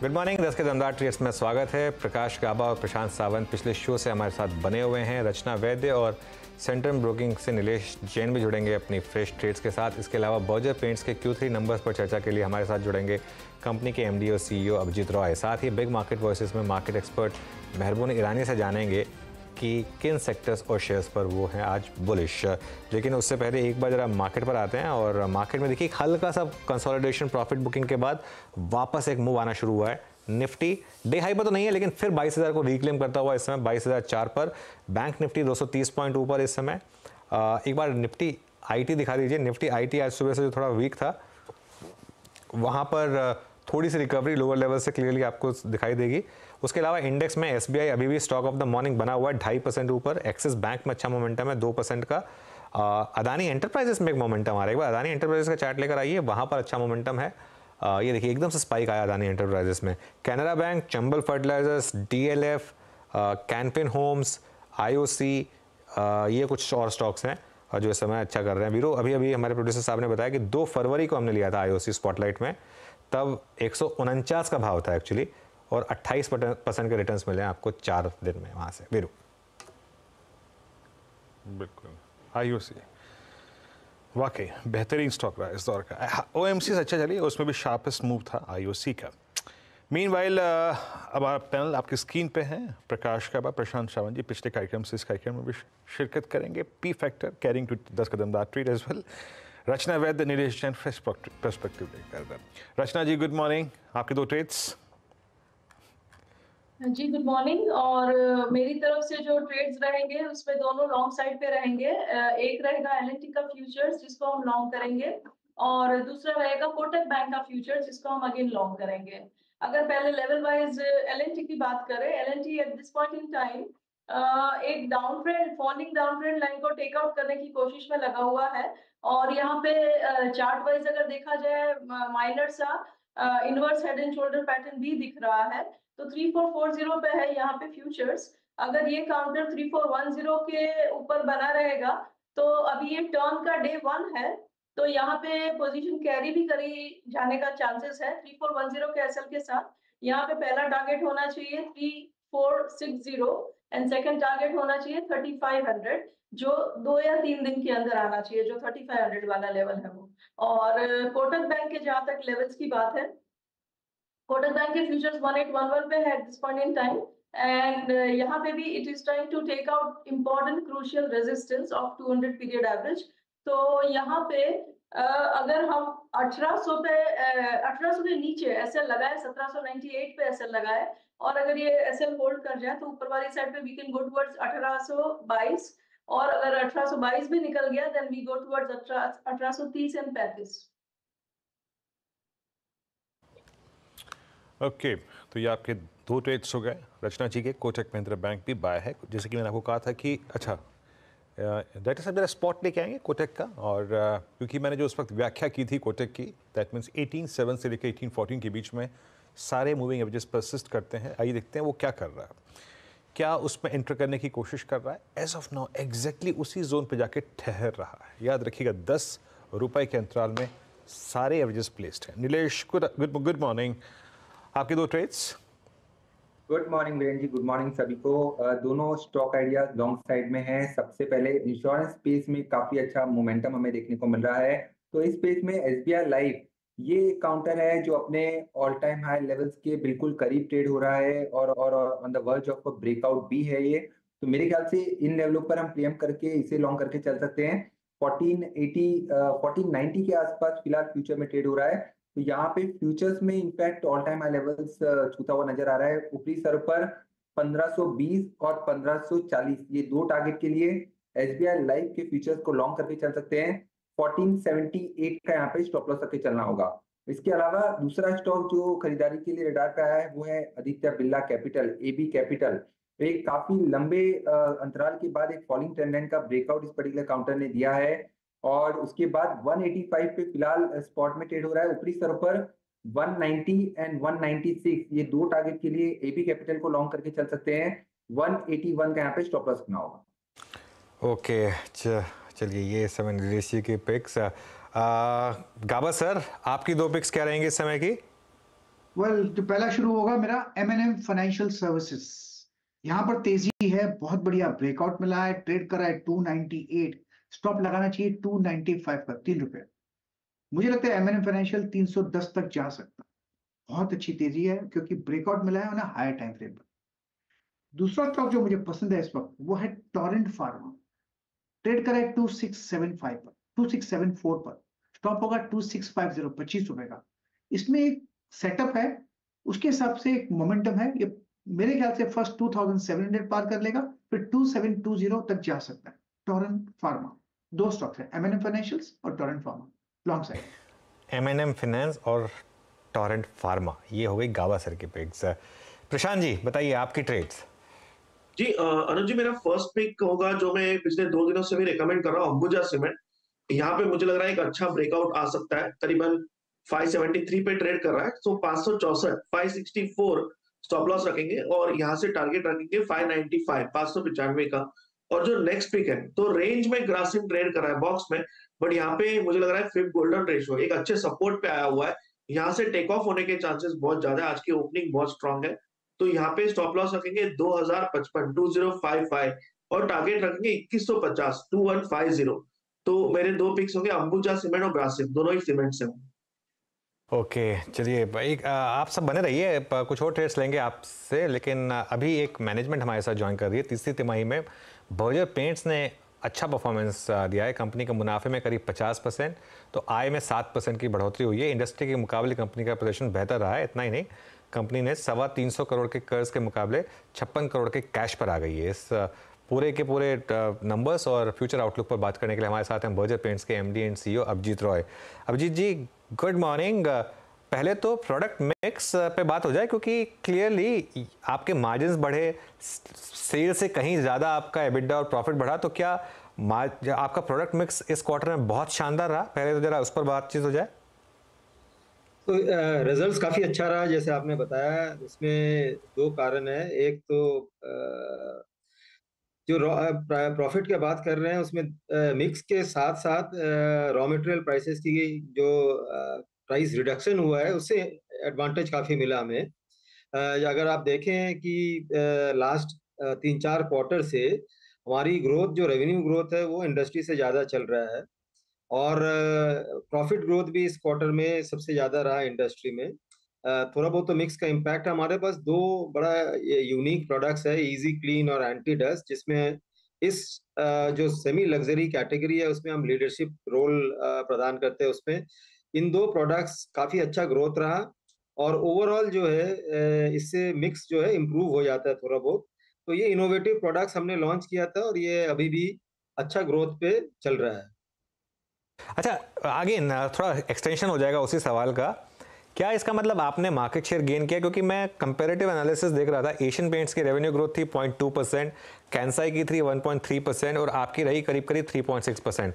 Good morning. 10 के दमदार trades में स्वागत है। प्रकाश गाबा और प्रशांत सावंत पिछले शो से हमारे साथ बने हुए हैं। रचना वैद्य और सेंट्रम ब्रोकिंग से नीलेश जैन भी जुड़ेंगे अपनी फ्रेश ट्रेड्स के साथ। इसके अलावा बर्जर पेंट्स के Q3 नंबर्स पर चर्चा के लिए हमारे साथ जुड़ेंगे कंपनी के MD और CEO अभिजीत रॉय। साथ ही बिग मार्केट वॉइसेस में मार्केट एक्सपर्ट मेहरबून ईरानी से जानेंगे कि किन सेक्टर्स और शेयर्स पर वो हैं आज बुलिश। लेकिन उससे पहले एक बार जरा मार्केट पर आते हैं और मार्केट में देखिए हल्का सा कंसोलिडेशन प्रॉफिट बुकिंग के बाद वापस एक मूव आना शुरू हुआ है। निफ्टी डे हाई पर तो नहीं है लेकिन फिर 22,000 को रिक्लेम करता हुआ इस समय 22,004 पर। बैंक निफ्टी 230 पॉइंट ऊपर इस समय। एक बार निफ्टी IT दिखा दीजिए। निफ्टी IT आज सुबह से जो थोड़ा वीक था वहाँ पर थोड़ी सी रिकवरी लोअर लेवल से क्लियरली आपको दिखाई देगी। उसके अलावा इंडेक्स में SBI अभी भी स्टॉक ऑफ द मॉर्निंग बना हुआ है 2.5% ऊपर। एक्सिस बैंक में अच्छा मोमेंटम है 2% का। अदानी एंटरप्राइजेस में एक मोमेंटम आ रहा है। एक बार अदानी एंटरप्राइजेस का चार्ट लेकर आइए, वहाँ पर अच्छा मोमेंटम है। ये देखिए एकदम से स्पाइक आया अदानी एंटरप्राइजेस में। Canara Bank, Chambal Fertilisers, DLF, Canfin Homes, IOC, ये कुछ और स्टॉक्स हैं जो इस समय अच्छा कर रहे हैं। वीरो अभी हमारे प्रोड्यूसर साहब ने बताया कि 2 फरवरी को हमने लिया था IOC स्पॉटलाइट में, तब 149 का भाव था एक्चुअली और 28% के रिटर्न्स मिले हैं आपको 4 दिन में वहाँ से। वीरू बिल्कुल IOC वाकई बेहतरीन स्टॉक रहा इस दौर का। OMC से अच्छा चली, उसमें भी शार्पेस्ट मूव था IOC का। मीनवाइल अब आप पैनल आपकी स्क्रीन पे हैं। प्रकाश गाबा, प्रशांत सावंत जी पिछले कार्यक्रम से इस कार्यक्रम में भी शिरकत करेंगे। P फैक्टर कैरिंग टू 10 कदम दा ट्रेड एज वेल। रचना वैद्य, नीलेश जैन फ्रेश पर्सपेक्टिव लेकर। रचना जी गुड मॉर्निंग, आपके 2 ट्रेड्स। जी गुड मॉर्निंग। और मेरी तरफ से जो ट्रेड्स रहेंगे उसमें दोनों लॉन्ग साइड पे रहेंगे। एक रहेगा L&T का फ्यूचर्स जिसको हम लॉन्ग करेंगे और दूसरा रहेगा कोटक बैंक का फ्यूचर्स जिसको हम अगेन लॉन्ग करेंगे। अगर पहले लेवल वाइज L&T की बात करें, L&T at this point in time एक down trend, falling down trend line को टेक आउट करने की कोशिश में लगा हुआ है और यहाँ पे चार्ट वाइज अगर देखा जाए माइनर सा inverse head and shoulder pattern भी दिख रहा है। तो 3440 पे है यहाँ पे फ्यूचर्स। अगर ये काउंटर 3410 के ऊपर बना रहेगा तो अभी ये टर्न का डे 1 है, तो यहाँ पे पोजीशन कैरी भी करी जाने का चांसेस है 3410 के एसएल के साथ। यहाँ पे पहला टारगेट होना चाहिए 3460 एंड सेकंड टारगेट होना चाहिए 3500, जो 2 या 3 दिन के अंदर आना चाहिए, जो 3500 वाला लेवल है वो। और कोटक बैंक के जहाँ तक लेवल्स की बात है, कोटक बैंक के फ्यूचर्स 1811 पे है at this point in time and यहाँ पे भी it is trying to take out important crucial resistance of 200 period average. तो यहाँ पे अगर हम 1800 पे 1800 के नीचे एसएल लगाए, 1798 पे एसएल लगाए और अगर ये एसएल होल्ड कर जाए तो ऊपर वाली साइड पे वी कैन गो टुवर्ड्स 1822 और अगर 1822 भी निकल गया then we go towards 1830 and 35। Okay तो ये आपके 2 ट्रेड्स हो गए। रचना जी के कोटक महिंद्रा बैंक भी बाय है, जैसे कि मैंने आपको कहा था कि अच्छा डायरेक्टर साहब जरा स्पॉट लेके आएंगे कोटक का। और क्योंकि मैंने जो उस वक्त व्याख्या की थी कोटक की, दैट मीन्स 18.7 से लेकर 18.14 के बीच में सारे मूविंग एवरेजेस परसिस्ट करते हैं। आइए देखते हैं वो क्या कर रहा है, क्या उसमें एंटर करने की कोशिश कर रहा है। एज ऑफ नाउ एग्जैक्टली उसी जोन पे जाके ठहर रहा है। याद रखिएगा 10 रुपए के अंतराल में सारे एवरेजेस प्लेस्ड हैं। नीलेश गुड मॉर्निंग, आपके 2 ट्रेड्स। गुड मॉर्निंग वीरेन जी, गुड मॉर्निंग सभी को। दोनों स्टॉक आइडियाज लॉन्ग साइड में हैं। सबसे पहले इंश्योरेंस स्पेस में काफी अच्छा मोमेंटम हमें देखने को मिल रहा है। तो इस स्पेस में SBI लाइफ ये काउंटर है जो अपने ऑल टाइम हाई लेवल्स के बिल्कुल करीब ट्रेड हो रहा है और on the verge of a breakout भी है ये। तो मेरे ख्याल से इन लेवलों पर हम प्रीएम्प्ट करके इसे लॉन्ग करके चल सकते हैं। 1480 1490 के आसपास फिलहाल फ्यूचर में ट्रेड हो रहा है। तो यहाँ पे फ्यूचर्स में in fact all time high levels छूता हुआ नजर आ रहा है। ऊपरी सर पर 1520 और 1540 ये 2 टारगेट के लिए SBI लाइफ के फ्यूचर्स को लॉन्ग करके चल सकते हैं। 1478 का यहाँ पे स्टॉप लॉस करके चलना होगा। इसके अलावा दूसरा स्टॉक जो खरीदारी के लिए रडार पे आया है वो है Aditya Birla capital, AB capital. एक काफी लंबे अंतराल के बाद एक फॉलिंग ट्रेंड लाइन का ब्रेकआउट इस पर्टिकुलर काउंटर ने दिया है और उसके बाद 185 पे फिलहाल स्पॉट में ट्रेड हो रहा है। ऊपरी स्तर पर 190 एंड 196 ये 2 टारगेट के लिए AB कैपिटल को लॉन्ग करके चल सकते हैं। 181 का यहाँ पे स्टॉप लॉस रखना होगा। ओके चलिए ये समय नीलेश जी की पिक्स। गाबा सर आपकी 2 पिक्स क्या रहेंगी इस समय की? जो पहला शुरू होगा मेरा M&M फाइनेंशियल सर्विसेज। यहाँ पर तेजी है, बहुत बढ़िया ब्रेकआउट मिला है, ट्रेड करा है 298, स्टॉप लगाना चाहिए 295 का, ₹3। मुझे लगता है M&M फाइनेंशियल 310 तक जा सकता है। बहुत अच्छी तेजी है क्योंकि ब्रेकआउट मिला है ना हायर टाइम फ्रेम पर। दूसरा स्टॉक जो मुझे पसंद है इस वक्त वो है टोरेंट फार्मा। ट्रेड करा है 2675 पर, 2674 पर, स्टॉप होगा 2650, ₹25 का। इसमें एक सेटअप है, उसके हिसाब से एक मोमेंटम है। ये मेरे ख्याल से फर्स्ट 2700 पार कर लेगा, फिर 2720 तक जा सकता है। टोरेंट फार्मा, दो स्टॉक्स हैं, M&M फाइनेंशियल्स और Torrent pharma, long side. M&M finance और टोरेंट फार्मा, ये हो गई गावा सर की पिक्स। प्रशांत जी बताइए आपकी ट्रेड्स। जी अनुज जी, मेरा फर्स्ट पिक होगा जो मैं पिछले 2 दिनों से भी रिकमेंड कर रहा हूँ, अंबुजा सीमेंट। यहाँ पे मुझे लग रहा है एक अच्छा ब्रेकआउट आ सकता है। करीबन 573 पे ट्रेड कर रहा है, तो 564 564 स्टॉप लॉस रखेंगे और यहाँ से टारगेट रखेंगे 595 595 का। और जो नेक्स्ट पिक है तो रेंज में ग्रासिम ट्रेड कर रहा है बॉक्स में, बट यहाँ पे मुझे लग रहा है फिफ्थ गोल्डन रेशियो एक अच्छे सपोर्ट पे आया हुआ है। यहाँ से टेक ऑफ होने के चांसेस बहुत ज्यादा है, आज की ओपनिंग बहुत स्ट्रांग है। तो यहाँ पे स्टॉप लॉस रखेंगे 2055 2055 और टारगेट रखेंगे 2150 2150। तो मेरे दो पिक्स होंगे अंबुजा सीमेंट और ग्रासिम, दोनों ही सीमेंट से होंगे। ओके चलिए भाई, आप सब बने रहिए, कुछ और ट्रेड्स लेंगे आपसे, लेकिन अभी एक मैनेजमेंट हमारे साथ ज्वाइन कर रही है। तीसरी तिमाही में बर्जर पेंट्स ने अच्छा परफॉर्मेंस दिया है। कंपनी के मुनाफे में करीब 50%, तो आय में 7% की बढ़ोतरी हुई है। इंडस्ट्री के मुकाबले कंपनी का प्रदर्शन बेहतर रहा है। इतना ही नहीं, कंपनी ने 325 करोड़ के कर्ज के मुकाबले 56 करोड़ के कैश पर आ गई है। इस पूरे के पूरे नंबर्स और फ्यूचर आउटलुक पर बात करने के लिए हमारे साथ हैं बर्जर पेंट्स के MD and CEO Abhijit Roy. Abhijit ji good morning. पहले तो प्रोडक्ट मिक्स पे बात हो जाए, क्योंकि क्लियरली आपके मार्जिन्स बढ़े, सेल से कहीं ज़्यादा आपका एबिटा और प्रॉफिट बढ़ा। तो क्या आपका प्रोडक्ट मिक्स इस क्वार्टर में बहुत शानदार रहा? पहले तो जरा उस पर बातचीत हो जाए। तो रिजल्ट्स काफ़ी अच्छा रहा जैसे आपने बताया। इसमें दो कारण है। एक तो जो प्रॉफिट की बात कर रहे हैं उसमें मिक्स के साथ साथ रॉ मटेरियल प्राइसेस की जो प्राइस रिडक्शन हुआ है उससे एडवांटेज काफ़ी मिला हमें। अगर आप देखें कि लास्ट 3-4 क्वार्टर से हमारी ग्रोथ, जो रेवेन्यू ग्रोथ है वो इंडस्ट्री से ज़्यादा चल रहा है और प्रॉफिट ग्रोथ भी इस क्वार्टर में सबसे ज़्यादा रहा इंडस्ट्री में। थोड़ा बहुत तो मिक्स का इम्पैक्ट है। हमारे पास दो बड़ा यूनिक प्रोडक्ट्स है, इजी क्लीन और एंटी डस्ट, जिसमें इस जो सेमी लग्जरी कैटेगरी है उसमें हम लीडरशिप रोल प्रदान करते हैं। उसमें इन दो प्रोडक्ट्स काफ़ी अच्छा ग्रोथ रहा और ओवरऑल जो है इससे मिक्स जो है इम्प्रूव हो जाता है थोड़ा बहुत। तो ये इनोवेटिव प्रोडक्ट्स हमने लॉन्च किया था और ये अभी भी अच्छा ग्रोथ पे चल रहा है। अच्छा, आगे थोड़ा एक्सटेंशन हो जाएगा उसी सवाल का। क्या इसका मतलब आपने मार्केट शेयर गेन किया? क्योंकि मैं कंपैरेटिव एनालिसिस देख रहा था, एशियन पेंट्स की रेवेन्यू ग्रोथ थी 0.2%, कैंसाई की थी 1.3% और आपकी रही करीब करीब 3.6%।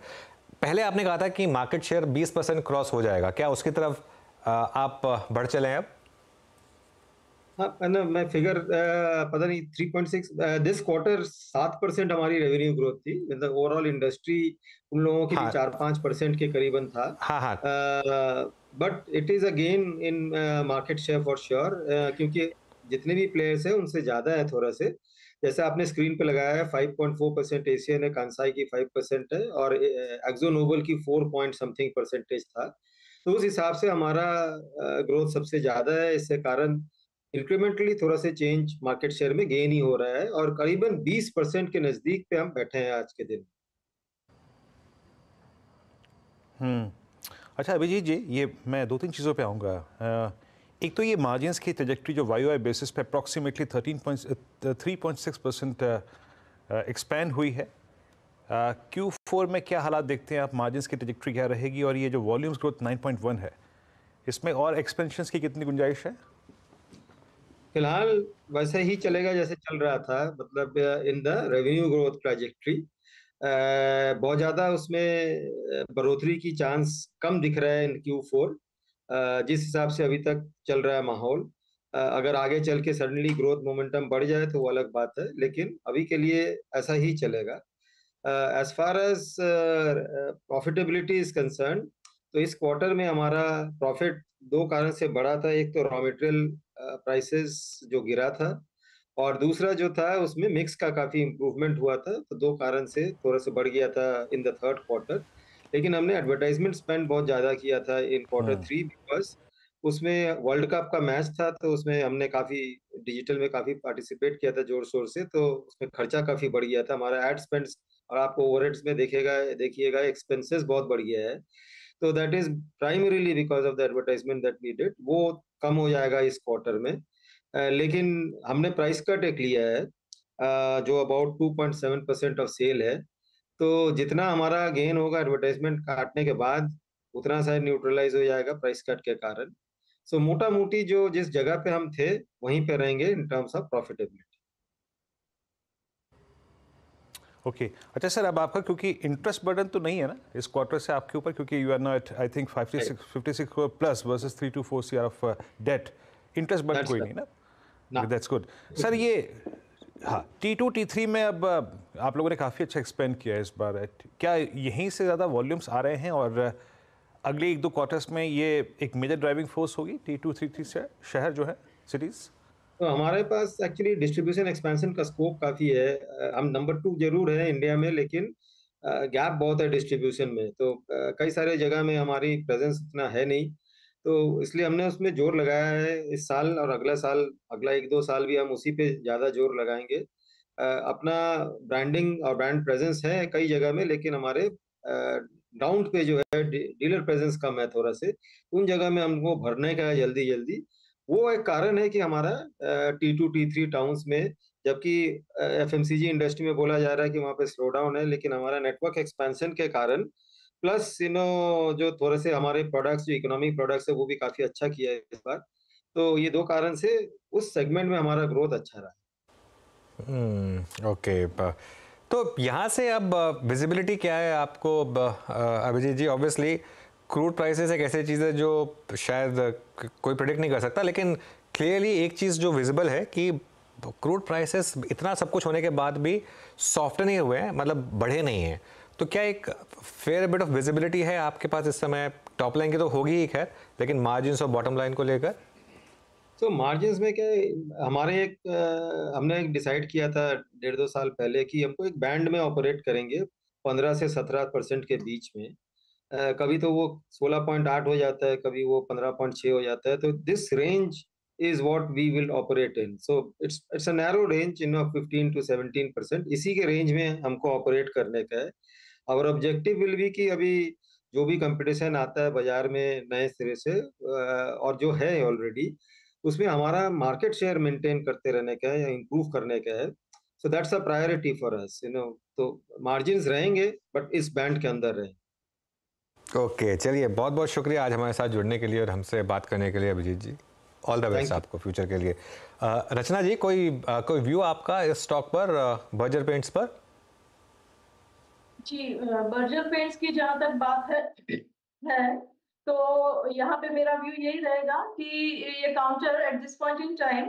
पहले आपने कहा था कि मार्केट शेयर 20% क्रॉस हो जाएगा, क्या उसकी तरफ आप बढ़ चले हैं अब? हाँ ना, मैं फिगर पता नहीं 3.6 दिस क्वार्टर 7% हमारी रेवेन्यू ग्रोथ थी। मतलब ओवरऑल इंडस्ट्री उन लोगों की भी 4-5% के करीबन था। हाँ। But it is a gain in market share for sure, क्योंकि जितने भी प्लेयर्स हैं उनसे ज्यादा है थोड़ा से। जैसे आपने स्क्रीन पे लगाया है 5.4% एशियन है, कांसाई की 5% है और एक्जो नोबल की 4 था। तो उस हिसाब से हमारा ग्रोथ सबसे ज्यादा है। इससे कारण इंक्रीमेंटली थोड़ा से चेंज मार्केट शेयर में गेन ही हो रहा है और करीबन 20% के नजदीक पे हम बैठे हैं आज के दिन। अच्छा अभिजीत जी, ये मैं 2-3 चीज़ों पे आऊँगा। एक तो ये मार्जिन्स की ट्रेजेक्टरी जो YoY बेसिस पे अप्रॉक्सीमेटली 3.6% एक्सपैंड हुई है। Q4 में क्या हालात देखते हैं आप? मार्जिन्स की ट्रेजेक्टरी क्या रहेगी? और ये जो वॉल्यूम्स ग्रोथ 9.1 है, इसमें और एक्सपेंशंस की कितनी गुंजाइश है? फिलहाल वैसे ही चलेगा जैसे चल रहा था, मतलब in the revenue growth trajectory बहुत ज़्यादा उसमें बढ़ोतरी की चांस कम दिख रहा है इन Q4 जिस हिसाब से अभी तक चल रहा है माहौल। अगर आगे चल के सडनली ग्रोथ मोमेंटम बढ़ जाए तो वो अलग बात है, लेकिन अभी के लिए ऐसा ही चलेगा। As far as profitability is concern, तो इस क्वार्टर में हमारा प्रॉफिट दो कारण से बढ़ा था। एक तो रॉ मटेरियल प्राइसेस जो गिरा था, और दूसरा जो था उसमें मिक्स का काफी इम्प्रूवमेंट हुआ था। तो दो कारण से थोड़ा सा बढ़ गया था इन द थर्ड क्वार्टर। लेकिन हमने एडवर्टाइजमेंट स्पेंड बहुत ज्यादा किया था इन क्वार्टर थ्री, बिकॉज उसमें वर्ल्ड कप का मैच था, तो उसमें हमने काफी डिजिटल में काफी पार्टिसिपेट किया था जोर शोर से, तो उसमें खर्चा काफी बढ़ गया था हमारा एड स्पेंड। और आपको ओवरहेड्स में देखिएगा एक्सपेंसेस बहुत बढ़ गया है। तो that is primarily because of the advertisement that we did. वो कम हो जाएगा इस क्वार्टर में। लेकिन हमने प्राइस कट एक लिया है जो अबाउट 2.7% ऑफ सेल है। तो जितना हमारा गेन होगा एडवर्टाइजमेंट काटने के बाद, उतना शायद न्यूट्रलाइज हो जाएगा प्राइस कट के कारण। सो मोटा मोटी जो जिस जगह पे हम थे वहीं पे रहेंगे in terms of profitability. Okay अच्छा सर, अब आपका क्योंकि इंटरेस्ट बर्डन तो नहीं है ना इस क्वार्टर से आपके ऊपर, क्योंकि you are not I think 56 crore plus versus 3 to 4 CR of debt, interest burden कोई नहीं ना, दैट्स गुड सर। ये हाँ, T2 T3 में अब आप लोगों ने काफ़ी अच्छा एक्सपेंड किया है इस बार। क्या यहीं से ज़्यादा वॉल्यूम्स आ रहे हैं और अगले एक दो क्वार्टर्स में ये एक मेजर ड्राइविंग फोर्स होगी T2 T3 से शहर जो है सिटीज़? तो हमारे पास एक्चुअली डिस्ट्रीब्यूशन एक्सपेंशन का स्कोप काफ़ी है। हम नंबर 2 जरूर है इंडिया में, लेकिन गैप बहुत है डिस्ट्रीब्यूशन में। तो कई सारे जगह में हमारी प्रेजेंस इतना है नहीं, तो इसलिए हमने उसमें जोर लगाया है इस साल, और अगला साल, अगला 1-2 साल भी हम उसी पे ज़्यादा जोर लगाएंगे। अपना ब्रांडिंग और ब्रांड प्रेजेंस है कई जगह में, लेकिन हमारे ग्राउंड पे जो है डीलर प्रेजेंस कम है थोड़ा से, उन जगह में हमको भरने का है जल्दी जल्दी। वो एक कारण है कि हमारा T2 T3 टाउन्स में, जबकि FMCG इंडस्ट्री में बोला जा रहा है कि वहाँ पे स्लो डाउन है, लेकिन हमारा नेटवर्क एक्सपेंशन के कारण प्लस जो थोड़े से हमारे प्रोडक्ट्स, जो इकोनॉमिक प्रोडक्ट्स है, वो भी काफी अच्छा किया है इस बार। तो ये दो कारण से उस सेगमेंट में हमारा ग्रोथ अच्छा रहा है। ओके तो यहाँ से अब विजिबिलिटी क्या है आपको अभिजीत जी? ऑब्वियसली क्रूड प्राइसेस एक ऐसी चीज़ है जो शायद कोई प्रेडिक्ट नहीं कर सकता, लेकिन क्लियरली एक चीज़ जो विजिबल है कि क्रूड प्राइसेस इतना सब कुछ होने के बाद भी सॉफ्ट नहीं हुए हैं, मतलब बढ़े नहीं हैं। तो क्या एक फेयर बिट ऑफ विजिबिलिटी है आपके पास इस समय? टॉप लाइन की तो होगी ही खैर, लेकिन मार्जिन्स और बॉटम लाइन को लेकर? तो मार्जिन्स में क्या है, हमारे हमने एक डिसाइड किया था 1.5-2 साल पहले कि हमको एक बैंड में ऑपरेट करेंगे 15 से 17% के बीच में। कभी तो वो 16.8 हो जाता है, कभी वो 15.6 हो जाता है। तो this range is what we will operate in. So it's a narrow range in 15 to 17%। इसी के रेंज में हमको ऑपरेट करने का है। और ऑब्जेक्टिव विल बी कि अभी जो भी कंपटीशन आता है बाजार में नए सिरे से, और जो है ऑलरेडी, उसमें हमारा मार्केट शेयर मेंटेन करते रहने का है या इम्प्रूव करने का है। So that's a priority for us, तो मार्जिन्स रहेंगे बट इस बैंड के अंदर रहें। ओके चलिए, बहुत बहुत शुक्रिया आज हमारे साथ जुड़ने के लिए और हमसे बात करने के लिए अभिजीत जी। ऑल द बेस्ट आपको फ्यूचर के लिए। रचना जी, कोई व्यू आपका इस स्टॉक पर, बर्जर पेंट्स पर? जी, बर्जर पेंट्स की जहां तक बात है तो यहाँ पे मेरा व्यू यही रहेगा कि ये counter eight this point in time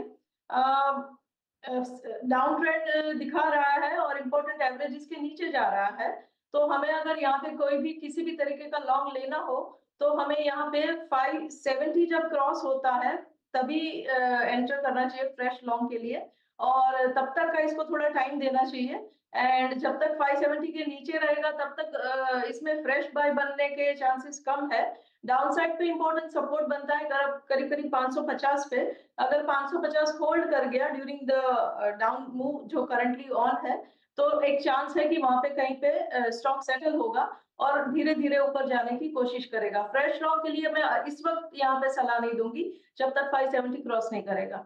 down trend दिखा रहा है और इम्पोर्टेंट एवरेजेस के नीचे जा रहा है। तो हमें अगर यहाँ पे कोई भी किसी भी तरीके का लॉन्ग लेना हो तो हमें यहाँ पे 570 जब क्रॉस होता है तभी एंटर करना चाहिए फ्रेश लॉन्ग के लिए, और तब तक का इसको थोड़ा टाइम देना चाहिए। एंड जब तक 570 के नीचे रहेगा तब तक इसमें फ्रेश बाय बनने के चांसेस कम है। डाउन साइड पे इंपॉर्टेंट सपोर्ट बनता है करीब करीब 550 पे। अगर 550 होल्ड कर गया ड्यूरिंग द डाउन मूव जो करंटली ऑन है, तो एक चांस है कि वहां पे कहीं पे स्टॉक सेटल होगा और धीरे धीरे ऊपर जाने की कोशिश करेगा। फ्रेश लॉन्ग के लिए मैं इस वक्त यहाँ पे सलाह नहीं दूंगी जब तक 570 क्रॉस नहीं करेगा।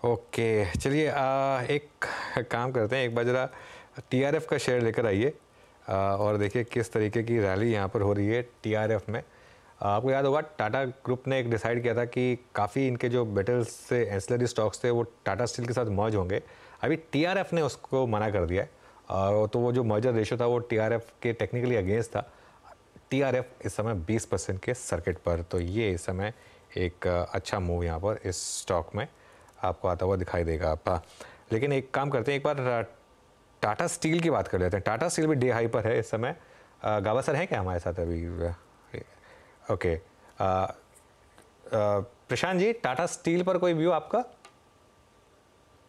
ओके चलिए, एक काम करते हैं, एक बार जरा TRF का शेयर लेकर आइए और देखिए किस तरीके की रैली यहाँ पर हो रही है TRF में। आपको याद होगा टाटा ग्रुप ने एक डिसाइड किया था कि काफ़ी इनके जो मेटल्स से एंसिलरी स्टॉक्स थे वो टाटा स्टील के साथ मर्ज होंगे। अभी TRF ने उसको मना कर दिया है, तो वो जो मर्जर रेशो था वो TRF के टेक्निकली अगेंस्ट था। TRF इस समय 20% के सर्किट पर, तो ये इस समय एक अच्छा मूव यहाँ पर इस स्टॉक में आपको आता हुआ दिखाई देगा आपका। लेकिन एक काम करते हैं, एक बार टाटा स्टील की बात कर लेते हैं। टाटा स्टील भी डे हाई पर है इस समय। गावा सर हैं क्या हमारे साथ अभी? ओके, प्रशांत जी, टाटा स्टील पर कोई व्यू आपका?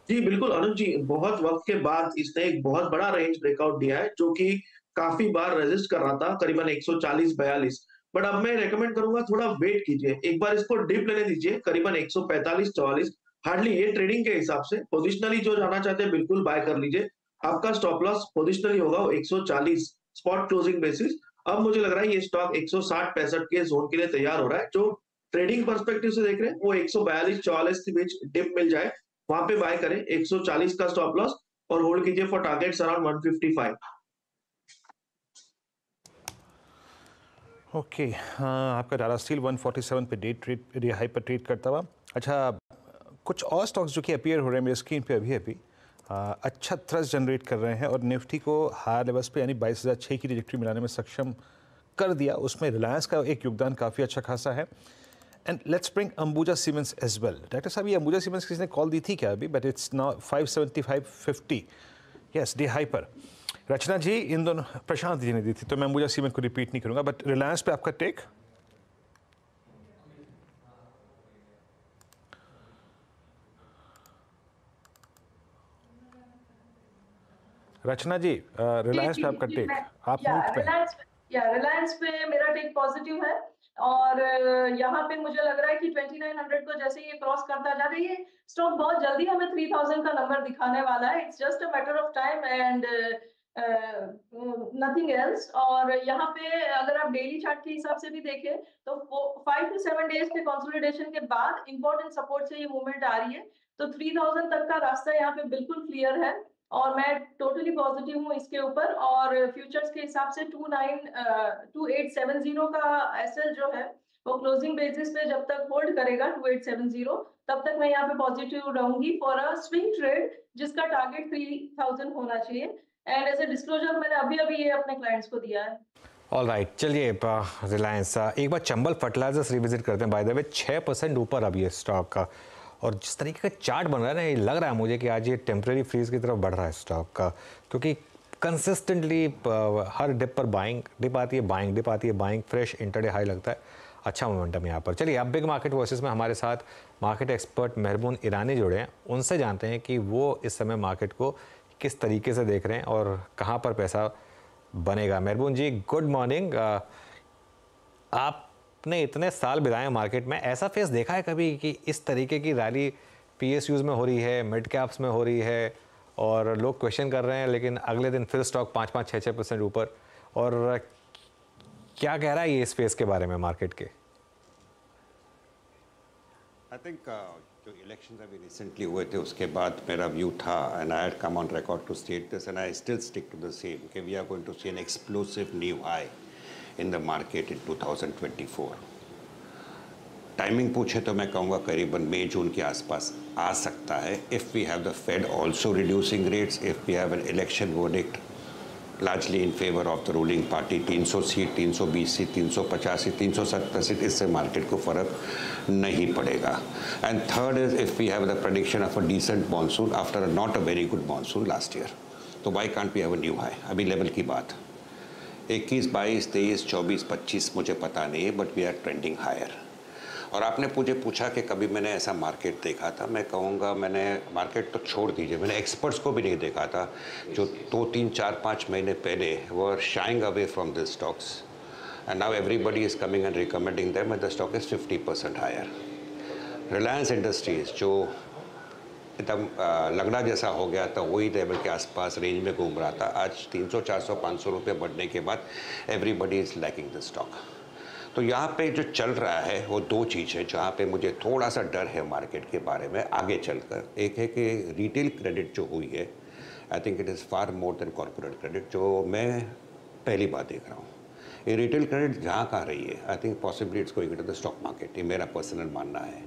जी बिल्कुल अनुज जी, बहुत वक्त के बाद इसने एक बहुत बड़ा रेंज ब्रेकआउट दिया है जो कि काफी बार रेजिस्ट कर रहा था, करीबन 140-42। बट अब मैं रेकमेंड करूंगा थोड़ा वेट कीजिए, एक बार इसको डिप लेने दीजिए करीबन 145-44। हार्डली ये ट्रेडिंग के हिसाब से पोजिशनली जो जाना चाहते हैं बिल्कुल बाय कर लीजिए। आपका स्टॉप लॉस पोजिशनली होगा 140 स्पॉट क्लोजिंग बेसिस। अब मुझे लग रहा है ये स्टॉक 160-65 के जोन के लिए तैयार हो रहा है। जो ट्रेडिंग पर्सपेक्टिव से देख रहे हैं वो 142-44 के बीच डिप मिल जाए वहां पे बाय करें, 140 का स्टॉप लॉस और होल्ड कीजिए फॉर टारगेट्स अराउंड 155। ओके, हाँ, आपका टाटा स्टील 147 पे डे हाई पर ट्रेड करता हुआ। अच्छा, कुछ और स्टॉक्स जो कि अपीयर हो रहे हैं मेरे स्क्रीन पे अभी अच्छा थ्रस्ट जनरेट कर रहे हैं और निफ्टी को हायर लेवल्स पे यानी 22,006 की ट्रैजेक्टरी मिलाने में सक्षम कर दिया। उसमें रिलायंस का एक योगदान काफ़ी अच्छा खासा है। And let's bring Ambuja Cements as well. Doctor साहब, ये अंबुजा सीमेंट्स किसी ने कॉल दी थी क्या अभी? But it's now 575.50, yes, day high पर। रचना जी, इन दोनों प्रशांत जी ने दी थी, तो मैं अंबुजा सीमेंट को रिपीट नहीं करूंगा। बट रिलायंस पे आपका टेक? रचना जी, रिलायंस पे आपका टेक? आप म्यूट पे। रिलायंस पे मेरा टेक पॉजिटिव है और यहाँ पे मुझे लग रहा है कि 2900 को जैसे ये क्रॉस करता जा रहा है, ये स्टॉक बहुत जल्दी हमें 3000 का नंबर दिखाने वाला है। It's just a matter of time and nothing else. और यहाँ पे अगर आप डेली चार्ट के हिसाब से भी देखें तो 5 to 7 डेज के कंसोलिडेशन के बाद इंपॉर्टेंट सपोर्ट से ये मूवमेंट आ रही है, तो 3000 तक का रास्ता यहाँ पे बिल्कुल क्लियर है और मैं टोटली पॉजिटिव हूँ इसके ऊपर। और फ्यूचर्स के हिसाब से 2870 का एसएल जो है वो क्लोजिंग बेसिस पे जब तक होल्ड करेगा 2870, तब तक मैं यहाँ पे पॉजिटिव रहूंगी फॉर अ स्विंग ट्रेड जिसका टारगेट 3000 होना चाहिए। एंड एज ए डिस्क्लोजर मैंने अभी ये अपने क्लाइंट्स को दिया है। ऑल राइट, चलिए रिलायंस एक बार चंबल फर्टिलाइजर्स रिविजिट करते हैं। बाय द वे 6% ऊपर अब ये स्टॉक का, और जिस तरीके का चार्ट बन रहा है ना, ये लग रहा है मुझे कि आज ये टेम्परेरी फ्रीज की तरफ बढ़ रहा है स्टॉक का, क्योंकि कंसिस्टेंटली हर डिप पर बाइंग, डिप आती है बाइंग, डिप आती है बाइंग, फ्रेश इंटरडे हाई लगता है। अच्छा मोमेंटम यहाँ पर। चलिए अब बिग मार्केट वर्सेस में हमारे साथ मार्केट एक्सपर्ट मेहरबून ईरानी जुड़े हैं, उनसे जानते हैं कि वो इस समय मार्केट को किस तरीके से देख रहे हैं और कहाँ पर पैसा बनेगा। मेहरबून जी, गुड मॉर्निंग। आपने इतने साल बिताए मार्केट में, ऐसा फेस देखा है कभी कि इस तरीके की रैली पीएसयूज में हो रही है, मिड कैप्स में हो रही है और लोग क्वेश्चन कर रहे हैं, लेकिन अगले दिन फिर स्टॉक 5-6% ऊपर? और क्या कह रहा है ये इस फेस के बारे में मार्केट के? आई थिंक जो इलेक्शंस अभी रिसेंटली हुए थे उसके बाद मेरा व्यू था, and I had come on record to state this and I still stick to the same, कि we are going to see an explosive new high in the market in 2024। Timing पूछे तो मैं कहूँगा करीबन मई जून के आसपास आ सकता है, if we have the Fed also reducing rates, if we have an election verdict largely in favor of the ruling party। 300 seat, 320 seat, 350 seat, 370 seat, इससे मार्केट को फर्क नहीं पड़ेगा। And third is if we have the prediction of a decent monsoon after not a very good monsoon last year, तो why can't we have a new high? अभी level की बात 21, 22, 23, 24, 25 मुझे पता नहीं है, but we are trending higher. और आपने मुझे पूछा कि कभी मैंने ऐसा मार्केट देखा था, मैं कहूँगा मैंने मार्केट तो छोड़ दीजिए, मैंने एक्सपर्ट्स को भी नहीं देखा था जो 2, 3, 4, 5 महीने पहले were shying away from this stocks, and now everybody is coming and recommending them, the stock is 50% higher. Reliance Industries जो एकदम लगड़ा जैसा हो गया था, वही लेवल के आसपास रेंज में घूम रहा था, आज 300, 400, 500 रुपये बढ़ने के बाद everybody is lacking the stock. तो यहाँ पे जो चल रहा है वो दो चीज़ है जहाँ पे मुझे थोड़ा सा डर है मार्केट के बारे में आगे चलकर। एक है कि रिटेल क्रेडिट जो हुई है, I think it is far more than corporate credit, जो मैं पहली बार देख रहा हूँ। ये रिटेल क्रेडिट जहाँ का रही है, I think possibly it's going to the stock market, ये मेरा पर्सनल मानना है।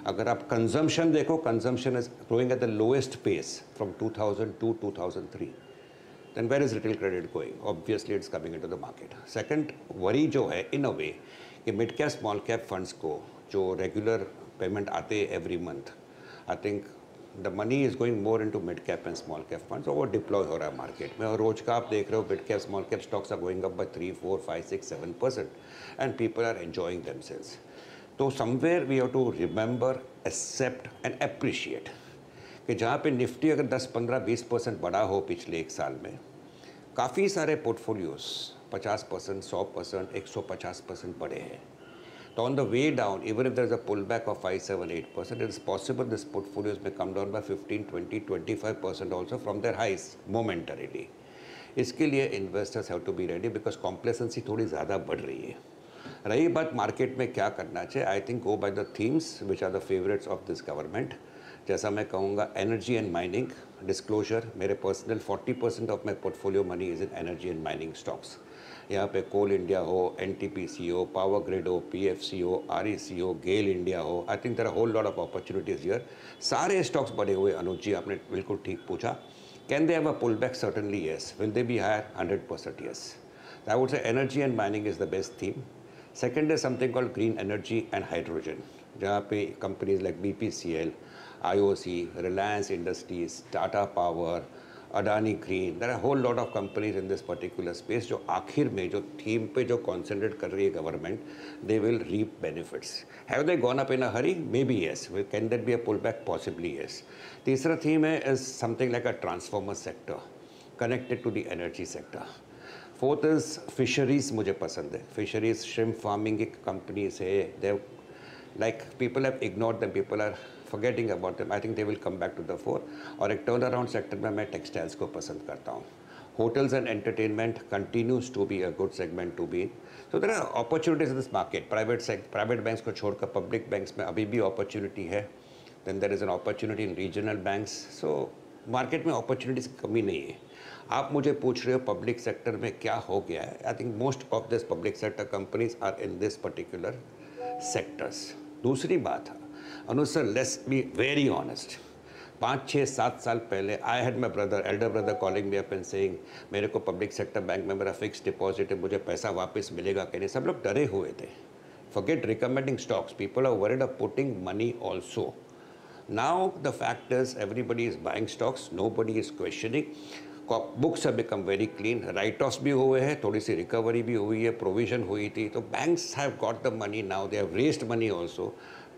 अगर आप कंजम्पशन देखो, consumption is growing at the lowest pace from 2000 to 2003, then where is retail credit going? Obviously it's coming into the market. Second worry जो है in a way कि mid cap small cap funds को जो regular payment आते हैं every month, I think the money is going more into mid cap and small cap funds और वो deploy हो रहा है मार्केट में और रोज का आप देख रहे हो mid cap small cap stocks are going up by 3, 4, 5, 6, 7% and people are enjoying themselves. तो somewhere we have to remember, accept and appreciate कि जहाँ पे निफ्टी अगर 10, 15, 20% बढ़ा हो पिछले एक साल में, काफ़ी सारे पोर्टफोलियोज 50%, 100%, 150% बढ़े हैं। So on the way down, even if there is a pullback of 5, 7, 8%, it is possible this portfolios may come down by 15, 20, 25% also from their highs momentarily. इसके लिए investors have to be ready because complacency थोड़ी ज़्यादा बढ़ रही है। रही बात market में क्या करना चाहिए, I think go by the themes which are the favorites of this government. जैसा मैं कहूँगा एनर्जी एंड माइनिंग डिस्क्लोजर, मेरे personal 40% of my portfolio money is in energy and mining stocks. यहाँ पे कोल इंडिया हो, एनटीपीसी हो, Power Grid हो, PFC हो, आरईसी हो, गेल इंडिया हो, I think there are whole lot of opportunities here. सारे स्टॉक्स बढ़े हुए। अनुज जी आपने बिल्कुल ठीक पूछा, can they have a pull back? Certainly yes. Will they be higher? 100% yes. I would say energy and mining is the best theme. Second is something called green energy and hydrogen, जहाँ पे companies like BPCL, IOC, Reliance Industries, Tata Power, Adani Green, there are a whole lot of companies in this particular space जो आखिर में जो theme पे जो concentrate कर रही है government, they will reap benefits. Have they gone up in a hurry? Maybe yes. Can there be a pullback? Possibly yes. तीसरा थीम है is something like a transformer sector connected to the energy sector. Fourth is fisheries, मुझे पसंद है। Fisheries, shrimp farming की companies है, they like people have ignored them, people are forgetting about them. I think they will come back to the fore. और एक turn around sector में मैं textiles को पसंद करता हूँ। Hotels and entertainment continues to be a good segment to be in. So there are opportunities in this market. Private banks को छोड़कर पब्लिक बैंक्स में अभी भी अपॉर्चुनिटी है। Then there is an opportunity in regional banks. So market में opportunities की कमी नहीं है। आप मुझे पूछ रहे हो पब्लिक सेक्टर में क्या हो गया है, I think most of this public sector companies are in this particular sectors. दूसरी बात है Anuj sir, let's be very honest, 5, 6, 7 साल पहले I had my brother, elder brother calling me up and saying मेरे को पब्लिक सेक्टर बैंक में मेरा fix deposit है, मुझे पैसा वापस मिलेगा कि नहीं। सब लोग डरे हुए थे। Forget recommending stocks, people are worried of putting money also. Now the fact is everybody is buying stocks, nobody is questioning. Books have become very clean, write offs भी हुए हैं, थोड़ी सी रिकवरी भी हुई है, प्रोविजन हुई थी, तो banks have got the money now, they have raised money also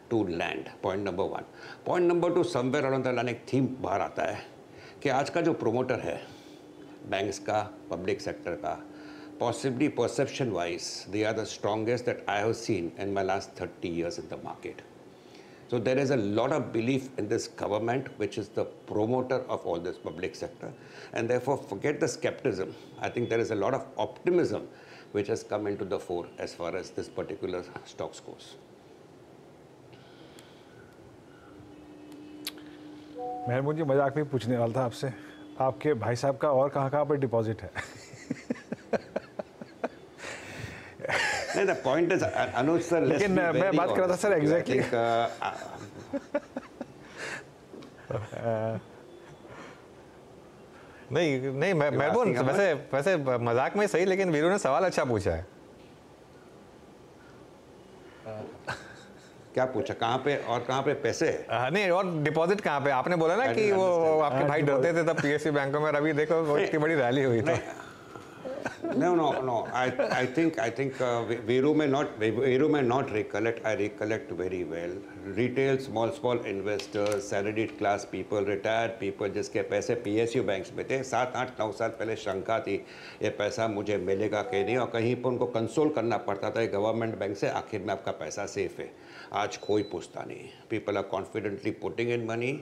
to lend. Point number 1। Point number 2, somewhere around the line एक थीम बाहर आता है कि आज का जो प्रोमोटर है बैंक्स का, पब्लिक सेक्टर का, possibly perception wise they are the strongest that I have seen in my last 30 years in the market. So there is a lot of belief in this government, which is the promoter of all this public sector, and therefore forget the skepticism. I think there is a lot of optimism which has come into the fore as far as this particular stocks goes. मेहरबान जी, मजाक में पूछने वाला था आपसे, आपके भाई साहब का और कहाँ पे डिपॉजिट है? नहीं, the point is Anuj sir, लेकिन मैं बात कर रहा था सर एग्जैक्टली नहीं मेहरबान, वैसे मजाक में सही, लेकिन वीरू ने सवाल अच्छा पूछा है। क्या पूछा, कहाँ पे और कहाँ पे पैसे? नहीं, और डिपॉजिट कहाँ पे? आपने बोला ना कि वो आपके भाई डरते थे तब PSU बैंकों में, अभी देखो इतनी बड़ी रैली हुई तो। No. I think Veeru may not recollect. I recollect very well. Retail, small investors, salaried class people, retired people, जिसके पैसे PSU बैंक्स में थे, 7, 8, 9 साल पहले शंका थी ये पैसा मुझे मिलेगा कि नहीं, और कहीं पर उनको कंसोल करना पड़ता था गवर्नमेंट बैंक से, आखिर में आपका पैसा सेफ है। आज कोई पूछता नहीं। People are confidently putting in money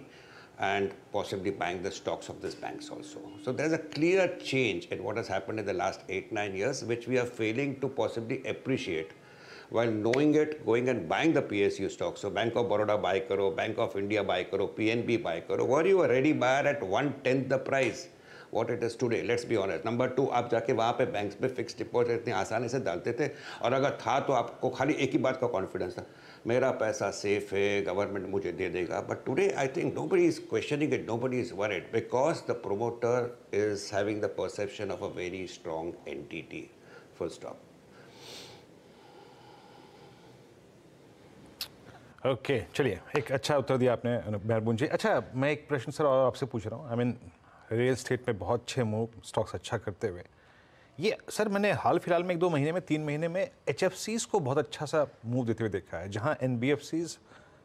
and possibly buying the stocks of these banks also. So there's a clear change in what has happened in the last 8-9 years, which we are failing to possibly appreciate. While knowing it, going and buying the PSU stocks. So Bank of Baroda buy karo, Bank of India buy karo, PNB buy karo. Were you a ready buyer at 1/10 the price what it is today? Let's be honest. Number 2, आप जाके वहाँ पे banks पे fix deposit इतनी आसानी से डालते थे, और अगर था तो आपको खाली एक ही बात का कॉन्फिडेंस था, मेरा पैसा सेफ है, गवर्नमेंट मुझे दे देगा। But today I think nobody is questioning it, nobody is worried, because the promoter is having the perception of a very strong entity. Full stop. Okay चलिए, एक अच्छा उत्तर दिया आपने मेहरबून जी। अच्छा, मैं एक प्रश्न सर और आपसे पूछ रहा हूँ। आई मीन रियल एस्टेट में बहुत अच्छे मूव, स्टॉक्स अच्छा करते हुए, ये सर मैंने हाल फिलहाल में 1-2 महीने में 3 महीने में HFCs को बहुत अच्छा सा मूव देते हुए देखा है, जहाँ NBFCs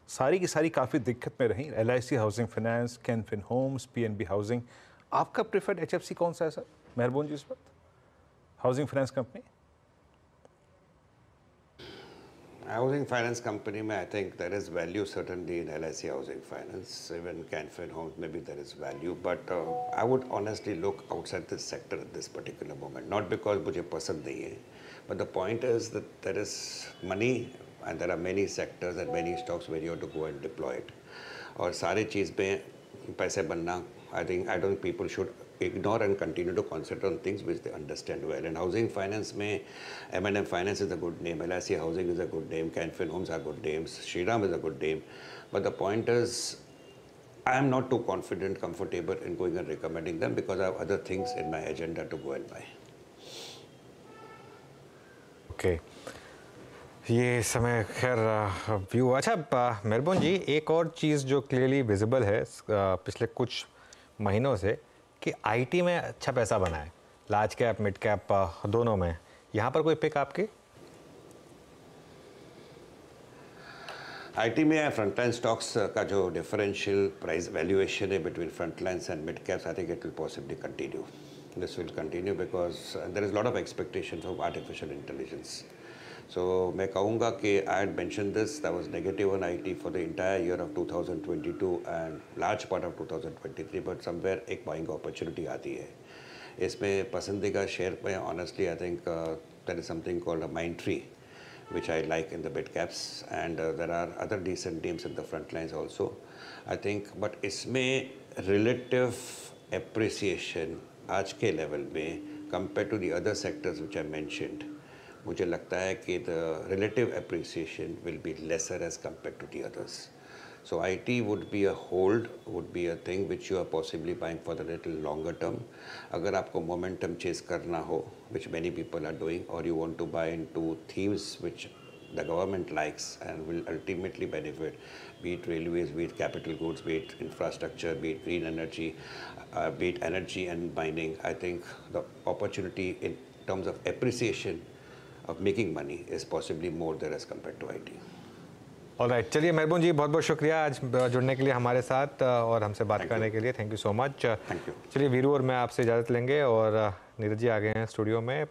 सारी की सारी काफ़ी दिक्कत में रहीं। LIC housing finance, Can Fin Homes, PNB housing. आपका प्रेफर्ड HFC कौन सा है सर मेहरबून जी इस वक्त, housing finance company? Housing finance company, I think there is value certainly in LIC housing finance. Even Canfin Homes, maybe there is value, but I would honestly look outside this sector at this particular moment. Not because मुझे पसंद नहीं है, but the point is that there is money and there are many sectors and many stocks where you have to go and deploy it. और सारी चीज़ में पैसे बनना, I don't think people should ignore and continue to concentrate on things which they understand well. And housing finance में M&M Finance is a good name, LIC Housing is a good name, Canfin Homes are good names, Shriram is a good name. But the point is, I am not too confident, comfortable in going and recommending them because I have other things in my agenda to go and buy. Okay. ये समय खैर view. अच्छा मेहरबून जी, एक और चीज़ जो clearly visible है पिछले कुछ महीनों से कि आईटी में अच्छा पैसा बना है, लार्ज कैप मिड कैप दोनों में। यहाँ पर कोई पिक आपकी? आईटी में फ्रंटलाइन स्टॉक्स का जो डिफरेंशियल प्राइस वैल्यूएशन है between frontlines and mid caps, I think it will possibly continue. This will continue because there is lot of expectation of artificial intelligence. So मैं कहूँगा कि I had mentioned this, that was negative on IT for the entire year of 2022 and large part of 2023, but somewhere एक buying opportunity आती है. इसमें पसंदीदा share में honestly I think there is something called a Mindtree, which I like in the mid caps, and there are other decent names in the front lines also, I think. But इसमें relative appreciation आज के level में compared to the other sectors which I mentioned, मुझे लगता है कि the relative appreciation will be lesser as compared to the others. So IT would be a hold, would be a thing which you are possibly buying for the little longer term. अगर आपको momentum chase करना हो, which many people are doing, or you want to buy into themes which the government likes and will ultimately benefit, be it railways, be it capital goods, be it infrastructure, be it green energy, be it energy and mining, I think the opportunity in terms of appreciation of making money is possibly more there as compared to IT. Alright, चलिए मेहरबून जी, बहुत बहुत शुक्रिया आज जुड़ने के लिए हमारे साथ और हमसे बात करने के लिए। Thank you so much. Thank you. चलिए वीरू और मैं आपसे इजाज़त लेंगे और नीरज जी आ गए हैं स्टूडियो में।